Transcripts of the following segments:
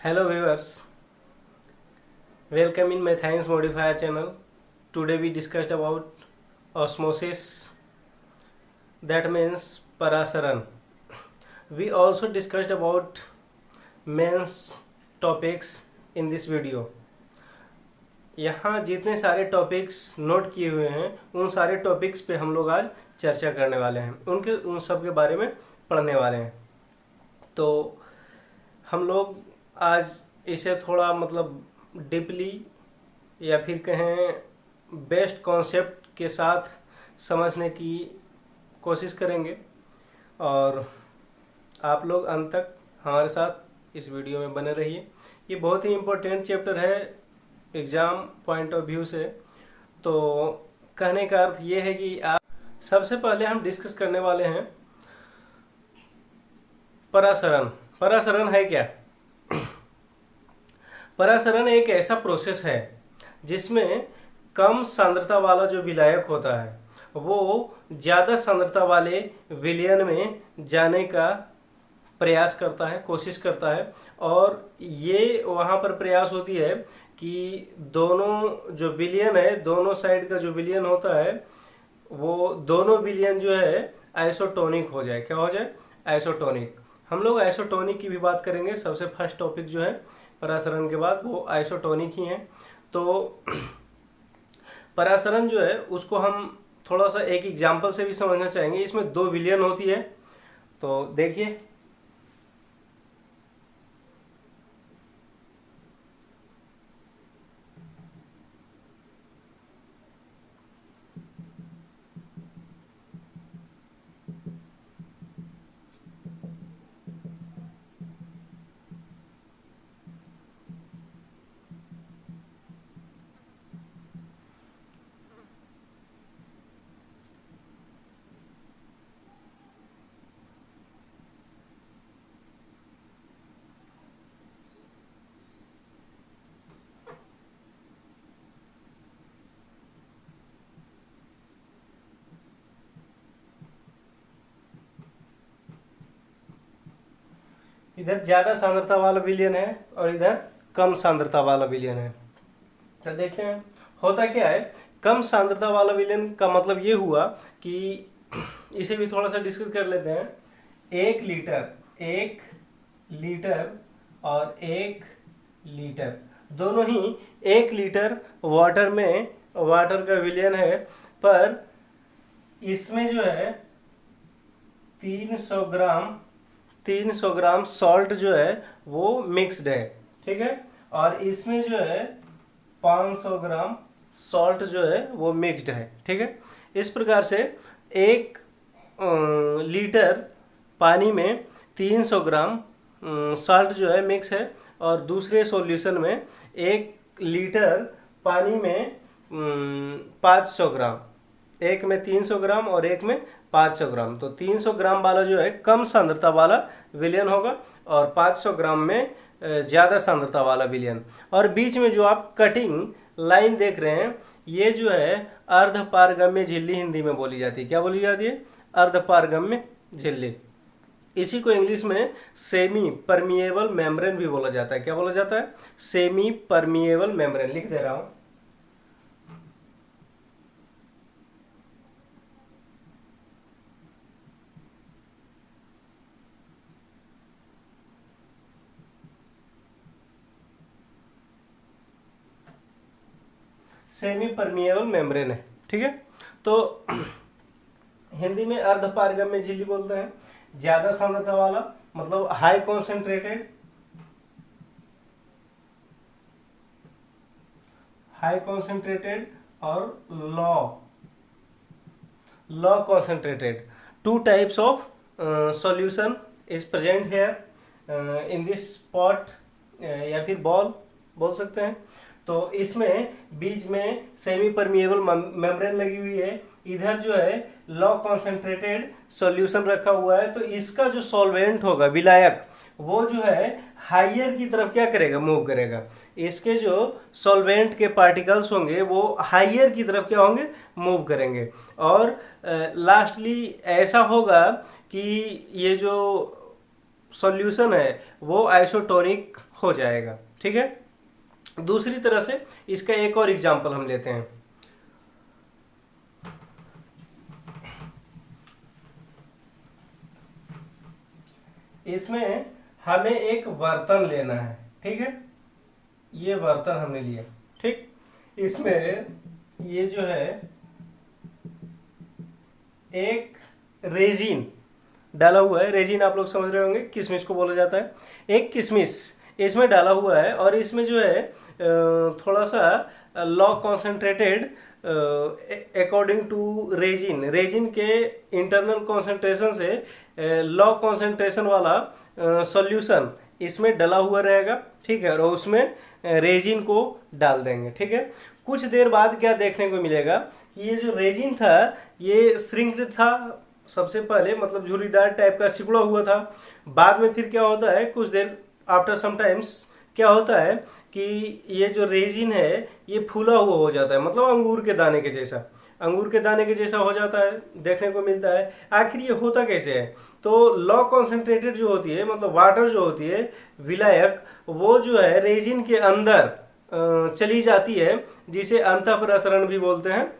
Hello viewers, welcome in my science modifier channel. Today we discussed about osmosis, that means Parasaran. We also discussed about mains topics in this video. यहाँ जितने सारे topics note किए हुए हैं उन सारे topics पे हम लोग आज चर्चा करने वाले हैं, उन सब के बारे में पढ़ने वाले हैं। तो हम लोग आज इसे थोड़ा डीपली या फिर कहें बेस्ट कॉन्सेप्ट के साथ समझने की कोशिश करेंगे और आप लोग अंत तक हमारे साथ इस वीडियो में बने रहिए। ये बहुत ही इम्पोर्टेंट चैप्टर है एग्ज़ाम पॉइंट ऑफ व्यू से। तो कहने का अर्थ ये है कि आप सबसे पहले हम डिस्कस करने वाले हैं परासरण। परासरण है क्या? परासरण एक ऐसा प्रोसेस है जिसमें कम सांद्रता वाला जो विलायक होता है वो ज़्यादा सांद्रता वाले विलयन में जाने का प्रयास करता है, कोशिश करता है। और ये वहाँ पर प्रयास होती है कि दोनों जो विलयन है, दोनों साइड का जो विलयन होता है वो दोनों विलयन जो है आइसोटोनिक हो जाए। क्या हो जाए? आइसोटोनिक। हम लोग आइसोटोनिक की भी बात करेंगे। सबसे फर्स्ट टॉपिक जो है परासरण के बाद वो आइसोटोनिक ही है। तो परासरण जो है उसको हम थोड़ा सा एक एग्जांपल से भी समझना चाहेंगे। इसमें दो विलयन होती है। तो देखिए, इधर ज़्यादा सांद्रता वाला विलयन है और इधर कम सांद्रता वाला विलयन है। तो देखते हैं होता क्या है। कम सांद्रता वाला विलयन का मतलब ये हुआ कि इसे भी थोड़ा सा डिस्कस कर लेते हैं। 1 लीटर और 1 लीटर दोनों ही 1 लीटर वाटर में वाटर का विलयन है, पर इसमें जो है 300 ग्राम सॉल्ट जो है वो मिक्स्ड है। ठीक है। और इसमें जो है 500 ग्राम सॉल्ट जो है वो मिक्स्ड है। ठीक है। इस प्रकार से 1 लीटर पानी में 300 ग्राम सॉल्ट जो है मिक्स है और दूसरे सॉल्यूशन में 1 लीटर पानी में 500 ग्राम, एक में 300 ग्राम और एक में 500 ग्राम। तो 300 ग्राम वाला जो है कम सांद्रता वाला विलयन होगा और 500 ग्राम में ज़्यादा सांद्रता वाला विलयन। और बीच में जो आप कटिंग लाइन देख रहे हैं ये जो है अर्धपारगम्य झिल्ली हिंदी में बोली जाती है। क्या बोली जाती है? अर्धपारगम्य झिल्ली। इसी को इंग्लिश में सेमी परमिएबल मेम्ब्रेन भी बोला जाता है। क्या बोला जाता है? Semi permeable membrane. लिख दे रहा हूँ। सेमी परमिएबल मेम्ब्रेन है। ठीक है। तो हिंदी में अर्धपारगम्य झिल्ली बोलते हैं। ज्यादा सांद्रता वाला मतलब हाई कॉन्सेंट्रेटेड और low concentrated. 2 types of solution is present here in this pot या फिर बॉल बोल सकते हैं। तो इसमें बीच में सेमी परमिएबल मेम्ब्रेन लगी हुई है। इधर जो है लो कॉन्सेंट्रेटेड सॉल्यूशन रखा हुआ है। तो इसका जो सॉल्वेंट होगा, विलायक, वो जो है हाइयर की तरफ क्या करेगा? मूव करेगा। इसके जो सॉल्वेंट के पार्टिकल्स होंगे वो हाइयर की तरफ क्या होंगे? मूव करेंगे। और लास्टली ऐसा होगा कि ये जो सॉल्यूशन है वो आइसोटोनिक हो जाएगा। ठीक है, दूसरी तरह से इसका एक और एग्जांपल हम लेते हैं। इसमें हमें एक बर्तन लेना है। ठीक है, ये बर्तन हमने लिया। ठीक, इसमें ये जो है एक रेजिन डाला हुआ है। रेजिन आप लोग समझ रहे होंगे, किशमिश को बोला जाता है। एक किशमिश इसमें डाला हुआ है और इसमें जो है थोड़ा सा low concentrated according to resin, resin के इंटरनल कॉन्सेंट्रेशन से लॉ कॉन्सेंट्रेशन वाला सॉल्यूशन इसमें डला हुआ रहेगा। ठीक है, और उसमें रेजिन को डाल देंगे। ठीक है, कुछ देर बाद क्या देखने को मिलेगा, ये जो रेजिन था ये श्रिंक्ड था सबसे पहले, मतलब झुर्रीदार टाइप का सिकुड़ा हुआ था। बाद में फिर क्या होता है, कुछ देर आफ्टर सम टाइम्स क्या होता है कि ये जो रेजिन है ये फूला हुआ हो जाता है, मतलब अंगूर के दाने के जैसा, अंगूर के दाने के जैसा हो जाता है, देखने को मिलता है। आखिर ये होता कैसे है, तो लॉ कॉन्सेंट्रेटेड जो होती है, मतलब वाटर जो होती है, विलायक, वो जो है रेजिन के अंदर चली जाती है, जिसे अंतःपरासरण भी बोलते हैं,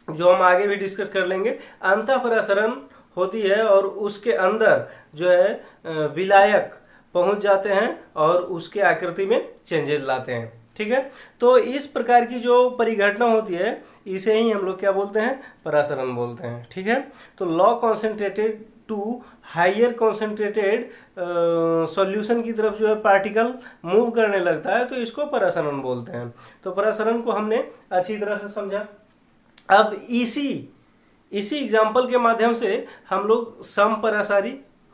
जो हम आगे भी डिस्कस कर लेंगे। अंतःपरासरण होती है और उसके अंदर जो है विलायक पहुंच जाते हैं और उसके आकृति में चेंजेस लाते हैं। ठीक है, तो इस प्रकार की जो परिघटना होती है इसे ही हम लोग क्या बोलते हैं, परासरण बोलते हैं। ठीक है, तो low concentrated to higher concentrated solution की तरफ जो है पार्टिकल मूव करने लगता है, तो इसको परासरण बोलते हैं। तो परासरण को हमने अच्छी तरह से समझा। अब इसी एग्जाम्पल के माध्यम से हम लोग समपरासारी,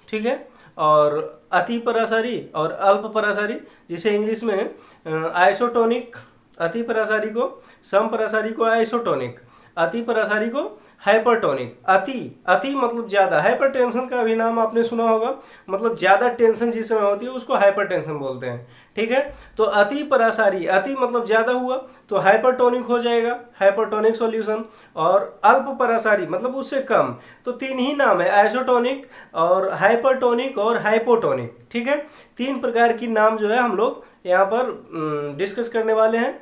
ठीक है, और अति परासारी और अल्प परासारी, जिसे इंग्लिश में आइसोटोनिक, अति परासारी को, समपरासारी को आइसोटोनिक, अति परासारी को हाइपरटोनिक। अति मतलब ज़्यादा, हाइपरटेंशन का भी नाम आपने सुना होगा, मतलब ज़्यादा टेंशन जिस समय होती है उसको हाइपरटेंशन बोलते हैं। ठीक है, तो अति परासारी, अति मतलब ज़्यादा हुआ तो हाइपरटोनिक हो जाएगा, हाइपरटोनिक सॉल्यूशन। और अल्प परासारी मतलब उससे कम, तो तीन ही नाम है, आइसोटोनिक और हाइपरटोनिक और हाइपोटोनिक। ठीक है, तीन प्रकार की नाम जो है हम लोग यहाँ पर डिस्कस करने वाले हैं।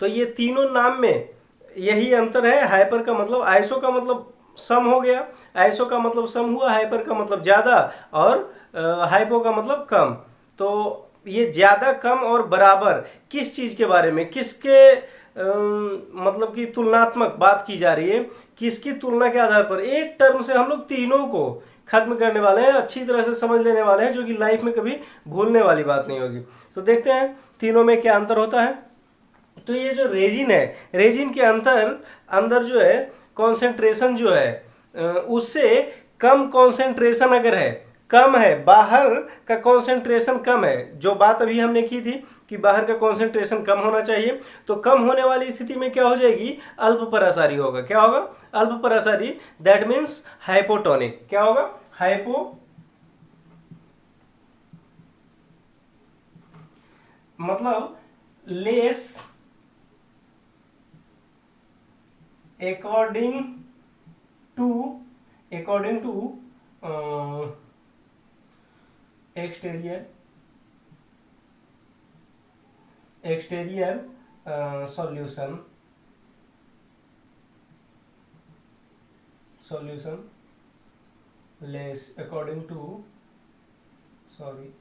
तो ये तीनों नाम में यही अंतर है। हाइपर का मतलब, आइसो का मतलब सम हो गया, आइसो का मतलब सम हुआ, हाइपर का मतलब ज़्यादा, और हाइपो का मतलब कम। तो ये ज़्यादा, कम और बराबर किस चीज़ के बारे में, किसके मतलब कि तुलनात्मक बात की जा रही है, किसकी तुलना के आधार पर, एक टर्म से हम लोग तीनों को खत्म करने वाले हैं, अच्छी तरह से समझ लेने वाले हैं, जो कि लाइफ में कभी भूलने वाली बात नहीं होगी। तो देखते हैं तीनों में क्या अंतर होता है। तो ये जो रेजिन है, रेजिन के अंदर जो है कॉन्सेंट्रेशन जो है उससे कम कॉन्सेंट्रेशन अगर है, कम है, बाहर का कॉन्सेंट्रेशन कम है, जो बात अभी हमने की थी कि बाहर का कॉन्सेंट्रेशन कम होना चाहिए, तो कम होने वाली स्थिति में क्या हो जाएगी, अल्प परासारी होगा। क्या होगा, अल्प परासारी, दैट मीन्स हाइपोटोनिक। क्या होगा, हाइपो मतलब less according to exterior solution less according to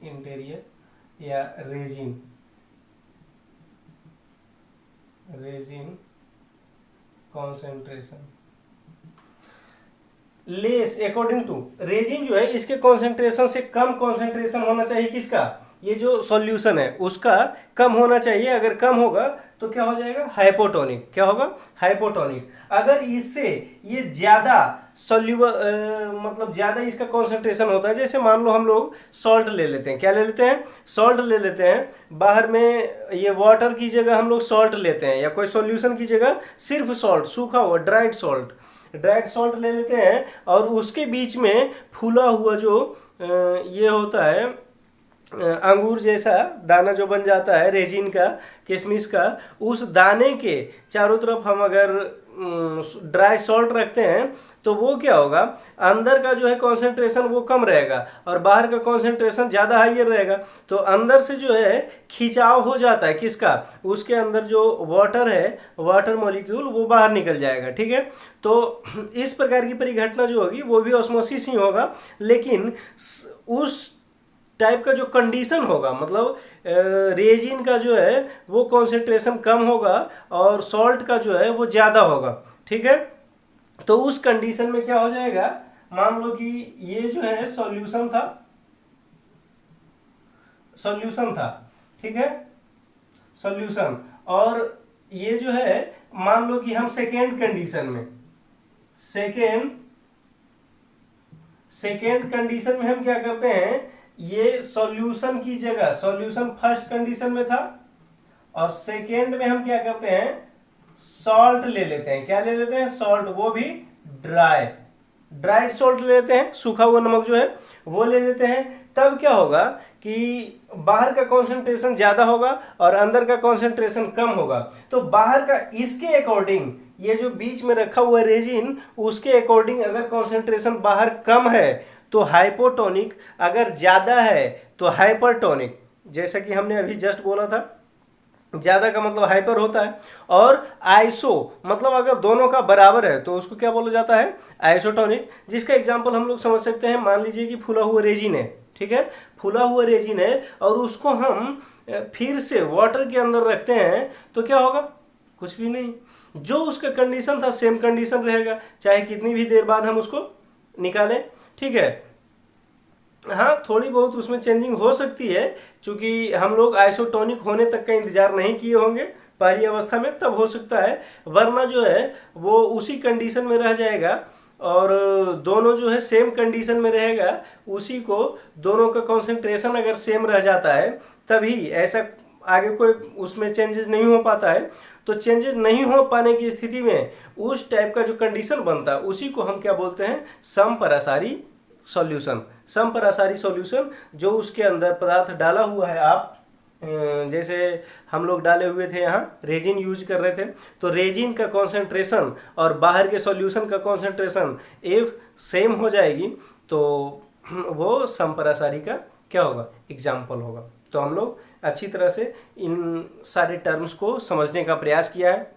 interior या resin concentration less according to, resin जो है इसके कॉन्सेंट्रेशन से कम कॉन्सेंट्रेशन होना चाहिए, किसका, ये जो सॉल्यूशन है उसका कम होना चाहिए। अगर कम होगा तो क्या हो जाएगा, हाइपोटोनिक। क्या होगा, हाइपोटोनिक। अगर इससे ये ज्यादा मतलब ज्यादा इसका कॉन्सेंट्रेशन होता है, जैसे मान लो हम लोग सॉल्ट ले लेते हैं, क्या ले लेते हैं, सॉल्ट ले लेते हैं। बाहर में ये वाटर की जगह हम लोग सॉल्ट लेते हैं, या कोई सॉल्यूशन की जगह सिर्फ सॉल्ट, सूखा हुआ ड्राइड सॉल्ट ले लेते हैं, और उसके बीच में फूला हुआ जो ये होता है अंगूर जैसा दाना जो बन जाता है रेजिन का, किशमिश का, उस दाने के चारों तरफ हम अगर ड्राई सॉल्ट रखते हैं तो वो क्या होगा, अंदर का जो है कॉन्सेंट्रेशन वो कम रहेगा और बाहर का कॉन्सेंट्रेशन ज़्यादा हाइयर रहेगा। तो अंदर से जो है खिंचाव हो जाता है किसका, उसके अंदर जो वाटर है, वाटर मॉलिक्यूल वो बाहर निकल जाएगा। ठीक है, तो इस प्रकार की परिघटना जो होगी वो भी ऑस्मोसिस ही होगा, लेकिन उस टाइप का जो कंडीशन होगा, मतलब रेजिन का जो है वो कॉन्सेंट्रेशन कम होगा और सॉल्ट का जो है वो ज़्यादा होगा। ठीक है, तो उस कंडीशन में क्या हो जाएगा, मान लो कि ये जो है सॉल्यूशन था, ठीक है, सॉल्यूशन, और ये जो है मान लो कि हम सेकेंड कंडीशन में, सेकेंड कंडीशन में हम क्या करते हैं, ये सॉल्यूशन की जगह, सॉल्यूशन फर्स्ट कंडीशन में था और सेकेंड में हम क्या करते हैं, सॉल्ट ले लेते हैं। क्या ले लेते हैं, सॉल्ट, वो भी ड्राइड सॉल्ट ले लेते हैं, सूखा हुआ नमक जो है वो ले लेते हैं। तब क्या होगा कि बाहर का कॉन्सेंट्रेशन ज्यादा होगा और अंदर का कॉन्सेंट्रेशन कम होगा। तो बाहर का इसके अकॉर्डिंग, ये जो बीच में रखा हुआ रेजिन, उसके अकॉर्डिंग अगर कॉन्सेंट्रेशन बाहर कम है तो हाइपोटोनिक, अगर ज्यादा है तो हाइपरटोनिक। जैसा कि हमने अभी जस्ट बोला था, ज्यादा का मतलब हाइपर होता है, और आइसो मतलब अगर दोनों का बराबर है तो उसको क्या बोला जाता है, आइसोटोनिक। जिसका एग्जांपल हम लोग समझ सकते हैं, मान लीजिए कि फूला हुआ रेजिन है, ठीक है, फूला हुआ रेजिन है और उसको हम फिर से वाटर के अंदर रखते हैं तो क्या होगा, कुछ भी नहीं, जो उसका कंडीशन था सेम कंडीशन रहेगा, चाहे कितनी भी देर बाद हम उसको निकालें। ठीक है, हाँ थोड़ी बहुत उसमें चेंजिंग हो सकती है, क्योंकि हम लोग आइसोटोनिक होने तक का इंतजार नहीं किए होंगे पहली अवस्था में, तब हो सकता है, वरना जो है वो उसी कंडीशन में रह जाएगा और दोनों जो है सेम कंडीशन में रहेगा। उसी को दोनों का कॉन्सेंट्रेशन अगर सेम रह जाता है तभी, ऐसा आगे कोई उसमें चेंजेस नहीं हो पाता है। तो चेंजेस नहीं हो पाने की स्थिति में उस टाइप का जो कंडीशन बनता है उसी को हम क्या बोलते हैं, समपरासारी सॉल्यूशन। समपरासारी सॉल्यूशन, जो उसके अंदर पदार्थ डाला हुआ है, आप जैसे हम लोग डाले हुए थे यहाँ रेजिन यूज कर रहे थे, तो रेजिन का कॉन्सेंट्रेशन और बाहर के सॉल्यूशन का कॉन्सेंट्रेशन इफ सेम हो जाएगी तो वो समपरासारी का क्या होगा, एग्जाम्पल होगा। तो हम लोग अच्छी तरह से इन सारे टर्म्स को समझने का प्रयास किया है।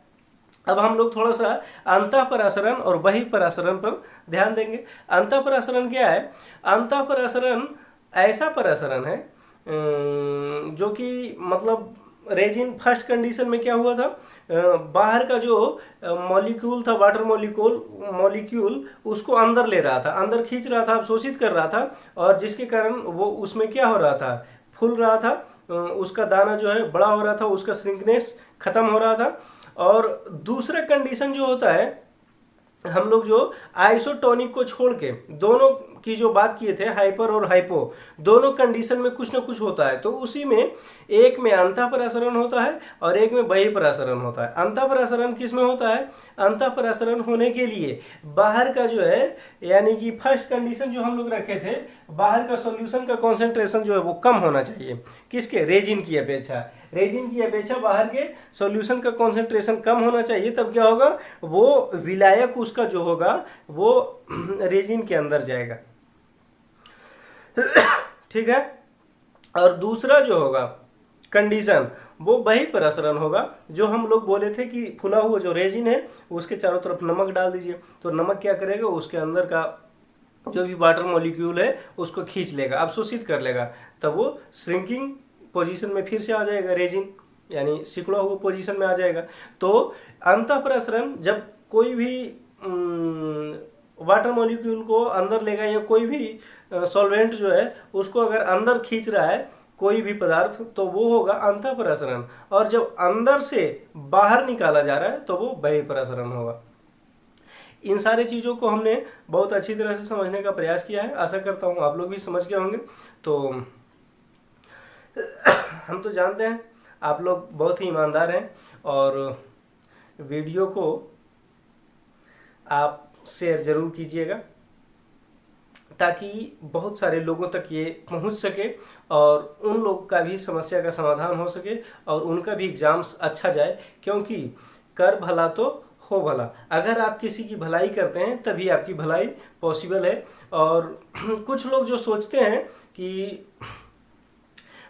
अब हम लोग थोड़ा सा अंतःपरासरण और बहिःपरासरण पर ध्यान देंगे। अंतःपरासरण क्या है, अंतःपरासरण ऐसा परासरण है जो कि मतलब रेजिन फर्स्ट कंडीशन में क्या हुआ था, बाहर का जो मॉलिक्यूल था, वाटर मॉलिक्यूल उसको अंदर ले रहा था, अंदर खींच रहा था, अवशोषित कर रहा था, और जिसके कारण वो उसमें क्या हो रहा था, फूल रहा था, उसका दाना जो है बड़ा हो रहा था, उसका श्रिंकनेस खत्म हो रहा था। और दूसरा कंडीशन जो होता है, हम लोग जो आइसोटोनिक को छोड़ के दोनों की जो बात किए थे, हाइपर और हाइपो, दोनों कंडीशन में कुछ ना कुछ होता है। तो उसी में एक में अंतःपरासरण होता है और एक में बहिःपरासरण होता है। अंतःपरासरण किस में होता है, अंतःपरासरण होने के लिए बाहर का जो है, यानी कि फर्स्ट कंडीशन जो हम लोग रखे थे, बाहर का सॉल्यूशन का कॉन्सेंट्रेशन जो है वो कम होना चाहिए, किसके, रेजिन की अपेक्षा। रेजिन की अपेक्षा बाहर के सॉल्यूशन का कॉन्सेंट्रेशन कम होना चाहिए, तब क्या होगा, वो विलायक उसका जो होगा वो रेजिन के अंदर जाएगा। ठीक है, और दूसरा जो होगा कंडीशन वो बहिःपरासरण होगा, जो हम लोग बोले थे कि फुला हुआ जो रेजिन है उसके चारों तरफ नमक डाल दीजिए, तो नमक क्या करेगा, उसके अंदर का जो भी वाटर मॉलिक्यूल है उसको खींच लेगा, अवशोषित कर लेगा, तब वो श्रिंकिंग पोजीशन में फिर से आ जाएगा रेजिन, यानी सिकुड़ा हुआ पोजीशन में आ जाएगा। तो अंतःपरासरण जब कोई भी वाटर मॉलिक्यूल को अंदर लेगा, या कोई भी सॉल्वेंट जो है उसको अगर अंदर खींच रहा है कोई भी पदार्थ, तो वो होगा अंतःपरासरण, और जब अंदर से बाहर निकाला जा रहा है तो वो बहिःपरासरण होगा। इन सारी चीज़ों को हमने बहुत अच्छी तरह से समझने का प्रयास किया है, आशा करता हूँ आप लोग भी समझ गए होंगे। तो हम तो जानते हैं आप लोग बहुत ही ईमानदार हैं और वीडियो को आप शेयर ज़रूर कीजिएगा ताकि बहुत सारे लोगों तक ये पहुंच सके और उन लोग का भी समस्या का समाधान हो सके और उनका भी एग्ज़ाम्स अच्छा जाए। क्योंकि कर भला तो हो भला, अगर आप किसी की भलाई करते हैं तभी आपकी भलाई पॉसिबल है। और कुछ लोग जो सोचते हैं कि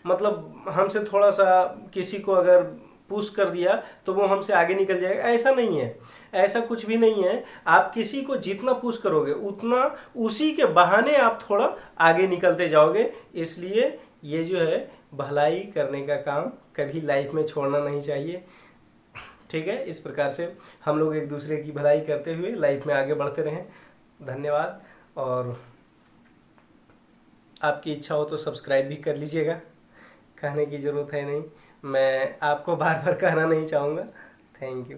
मतलब हमसे थोड़ा सा किसी को अगर पुश कर दिया तो वो हमसे आगे निकल जाएगा, ऐसा नहीं है, ऐसा कुछ भी नहीं है। आप किसी को जितना पुश करोगे उतना उसी के बहाने आप थोड़ा आगे निकलते जाओगे। इसलिए ये जो है भलाई करने का काम कभी लाइफ में छोड़ना नहीं चाहिए। ठीक है, इस प्रकार से हम लोग एक दूसरे की भलाई करते हुए लाइफ में आगे बढ़ते रहें। धन्यवाद। और आपकी इच्छा हो तो सब्सक्राइब भी कर लीजिएगा, कहने की ज़रूरत है नहीं, मैं आपको बार बार कहना नहीं चाहूँगा। Thank you.